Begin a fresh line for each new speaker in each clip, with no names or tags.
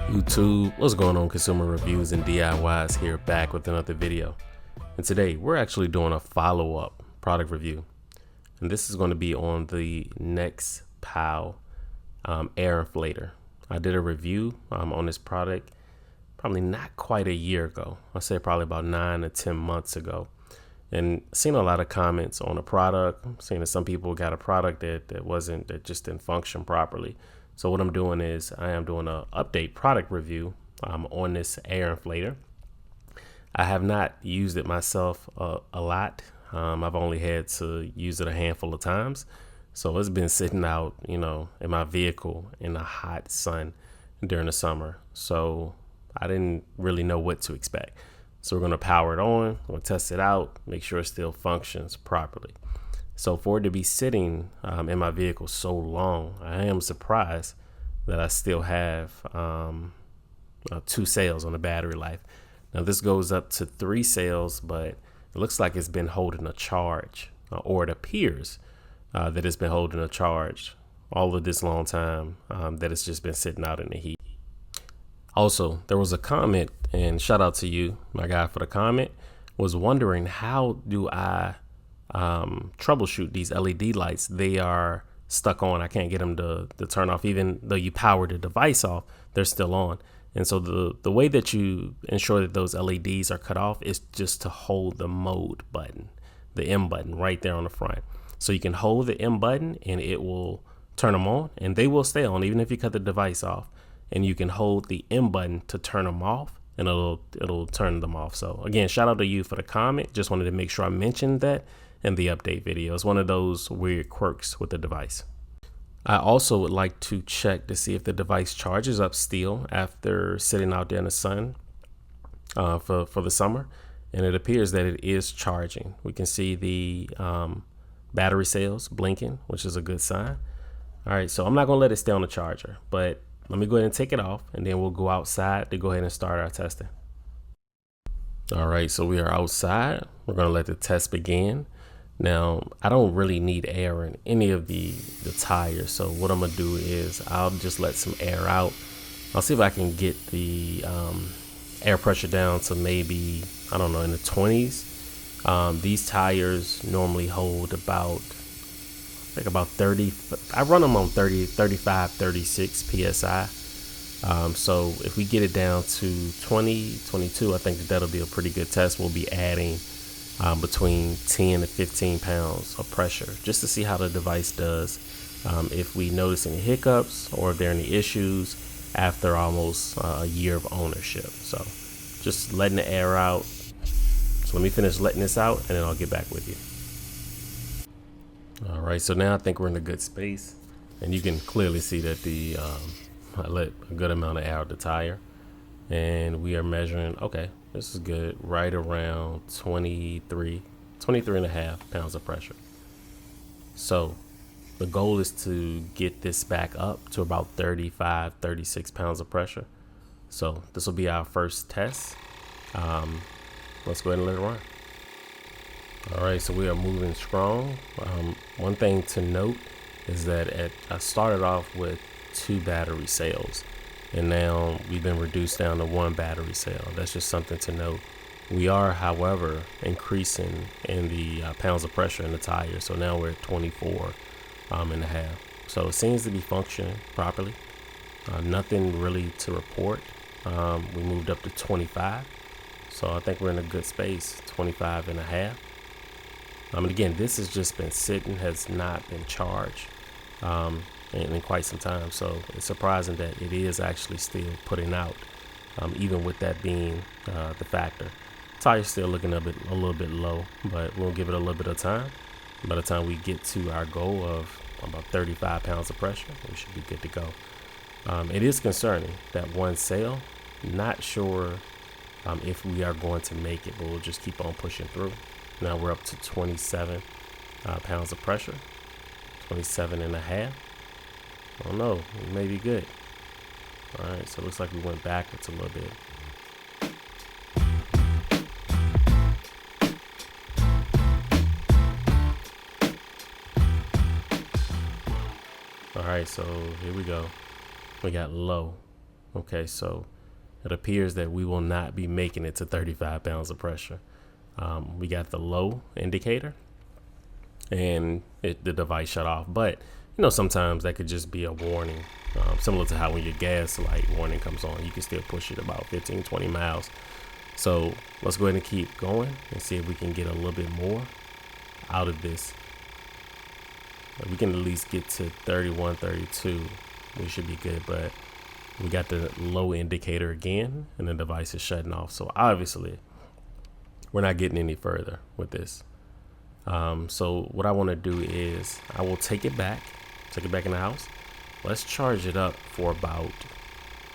YouTube, what's going on, consumer reviews and DIYs here, back with another video. And today we're actually doing a follow-up product review, and this is going to be on the NexPow air inflator. I did a review on this product probably not quite a year ago. I say probably about 9 to 10 months ago, and seen a lot of comments on the product. Seeing that some people got a product that just didn't function properly. So what I'm doing is I am doing a update product review on this air inflator. I have not used it myself a lot. I've only had to use it a handful of times. So it's been sitting out, in my vehicle in the hot sun during the summer. So I didn't really know what to expect. So we're going to power it on, we'll test it out, make sure it still functions properly. So for it to be sitting in my vehicle so long, I am surprised that I still have 2 cells on the battery life. Now this goes up to 3 cells, but it looks like it's been holding a charge, or it appears that it's been holding a charge all of this long time that it's just been sitting out in the heat. Also, there was a comment, and shout out to you, my guy, for the comment. Was wondering, how do I troubleshoot these LED lights? They are stuck on. I can't get them to turn off. Even though you power the device off, they're still on. And so the way that you ensure that those LEDs are cut off is just to hold the mode button, the M button right there on the front. So you can hold the M button and it will turn them on, and they will stay on even if you cut the device off. And you can hold the M button to turn them off, and it'll turn them off. So again, shout out to you for the comment. Just wanted to make sure I mentioned that in the update video. It's one of those weird quirks with the device. I also would like to check to see if the device charges up still after sitting out there in the sun for the summer, and it appears that it is charging. We can see the battery cells blinking, which is a good sign. All right, so I'm not gonna let it stay on the charger, but let me go ahead and take it off, and then we'll go outside to go ahead and start our testing. All right, so we are outside. We're gonna let the test begin. Now, I don't really need air in any of the tires, so what I'm gonna do is I'll just let some air out. I'll see if I can get the air pressure down to maybe, I don't know, in the 20s. These tires normally hold about 30. I run them on 30, 35, 36 PSI. So if we get it down to 20, 22, I think that'll be a pretty good test. We'll be adding between 10 to 15 pounds of pressure just to see how the device does. If we notice any hiccups or if there are any issues after almost a year of ownership. So just letting the air out. So let me finish letting this out, and then I'll get back with you. All right, so now I think we're in a good space, and you can clearly see that I let a good amount of air out the tire, and we are measuring, okay, this is good, right around 23 and a half pounds of pressure. So the goal is to get this back up to about 35, 36 pounds of pressure. So this will be our first test. Let's go ahead and let it run. All right, so we are moving strong. One thing to note is that I started off with 2 battery cells, and now we've been reduced down to 1 battery cell. That's just something to note. We are, however, increasing in the pounds of pressure in the tire. So now we're at 24 and a half. So it seems to be functioning properly. Nothing really to report. We moved up to 25. So I think we're in a good space, 25 and a half. And again, this has just been sitting, has not been charged in quite some time. So it's surprising that it is actually still putting out, even with that being the factor. Tire's still looking a little bit low, but we'll give it a little bit of time. By the time we get to our goal of about 35 pounds of pressure, we should be good to go. It is concerning that 1 cell. Not sure if we are going to make it, but we'll just keep on pushing through. Now we're up to 27 pounds of pressure, 27 and a half. I don't know, we may be good. All right, so it looks like we went backwards a little bit. All right, so here we go. We got low. Okay, so it appears that we will not be making it to 35 pounds of pressure. We got the low indicator and the device shut off, but you know, sometimes that could just be a warning, similar to how when your gas light warning comes on, you can still push it about 15-20 miles. So let's go ahead and keep going and see if we can get a little bit more out of this. We can at least get to 31, 32. We should be good, but we got the low indicator again and the device is shutting off. So obviously we're not getting any further with this. So what I want to do is I will take it back in the house. Let's charge it up for about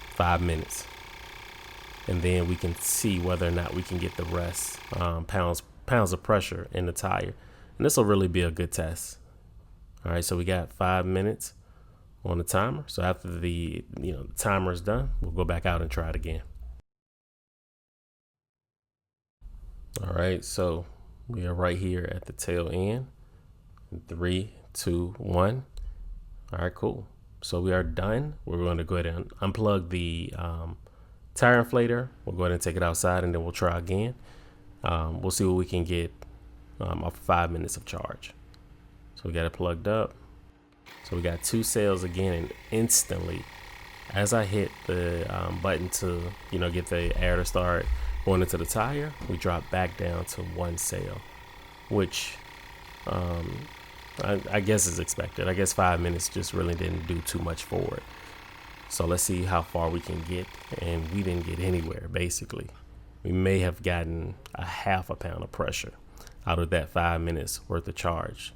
5 minutes. And then we can see whether or not we can get the rest pounds of pressure in the tire. And this will really be a good test. All right, so we got 5 minutes on the timer. So after the timer is done, we'll go back out and try it again. All right, so we are right here at the tail end. 3, 2, 1. All right, cool. So we are done. We're going to go ahead and unplug the tire inflator. We'll go ahead and take it outside and then we'll try again. We'll see what we can get off 5 minutes of charge. So we got it plugged up. So we got 2 cells again, and instantly as I hit the button to get the air to start going into the tire, we drop back down to 1 cell, which I guess is expected. I guess 5 minutes just really didn't do too much for it. So let's see how far we can get, and we didn't get anywhere. Basically, we may have gotten a half a pound of pressure out of that 5 minutes worth of charge.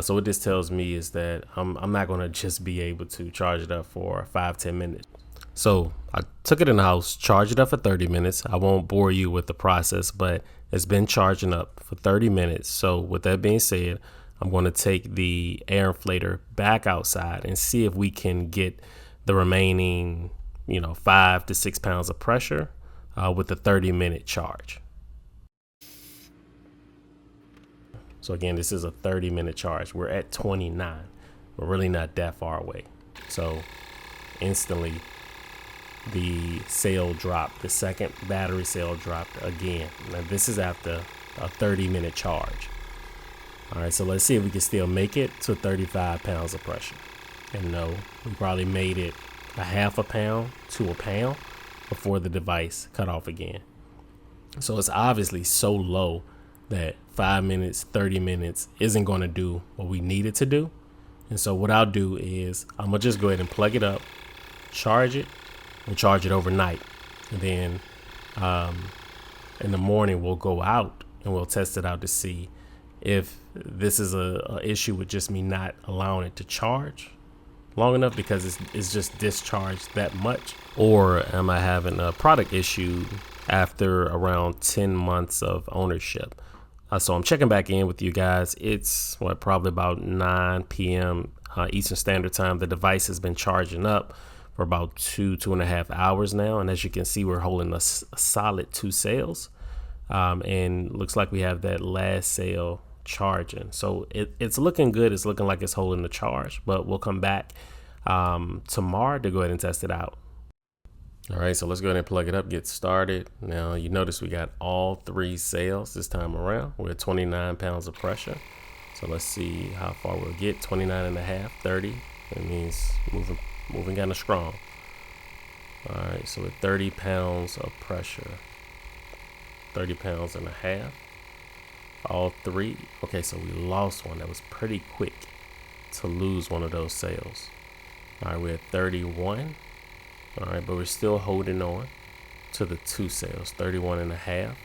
So what this tells me is that I'm not going to just be able to charge it up for 5-10 minutes. So I took it in the house, charged it up for 30 minutes. I won't bore you with the process, but it's been charging up for 30 minutes. So with that being said, I'm going to take the air inflator back outside and see if we can get the remaining 5 to 6 pounds of pressure with the 30-minute charge. So again, this is a 30-minute charge. We're at 29. We're really not that far away. So instantly the cell dropped. The second battery cell dropped again. Now this is after a 30-minute charge. All right, so let's see if we can still make it to 35 pounds of pressure. And no, we probably made it a half a pound to a pound before the device cut off again. So it's obviously so low that 5 minutes, 30 minutes isn't going to do what we need it to do. And so what I'll do is I'm gonna just go ahead and plug it up, charge it. We'll charge it overnight, and then in the morning we'll go out and we'll test it out to see if this is a issue with just me not allowing it to charge long enough because it's just discharged that much, or am I having a product issue after around 10 months of ownership. So I'm checking back in with you guys. It's probably about 9 p.m. Eastern Standard Time. The device has been charging up for about 2.5 hours now, and as you can see, we're holding a solid 2 cells, and looks like we have that last cell charging. So it's looking good. It's looking like it's holding the charge, but we'll come back tomorrow to go ahead and test it out. All right, so let's go ahead and plug it up, get started. Now you notice we got all 3 cells this time around. We're at 29 pounds of pressure. So let's see how far we'll get. 29.5, 30. That means moving kind of strong. All right, so with 30 pounds of pressure, 30 pounds and a half, all 3. Okay, so we lost one. That was pretty quick to lose one of those cells. All right, we're at 31. All right, but we're still holding on to the 2 cells, 31.5.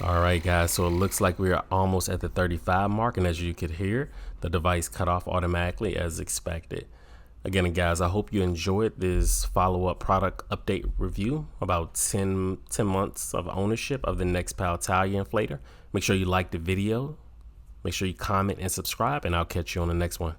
All right, guys, so it looks like we are almost at the 35 mark, and as you could hear, the device cut off automatically as expected. Again, guys, I hope you enjoyed this follow-up product update review about 10 months of ownership of the NexPow tire inflator. Make sure you like the video, make sure you comment and subscribe, and I'll catch you on the next one.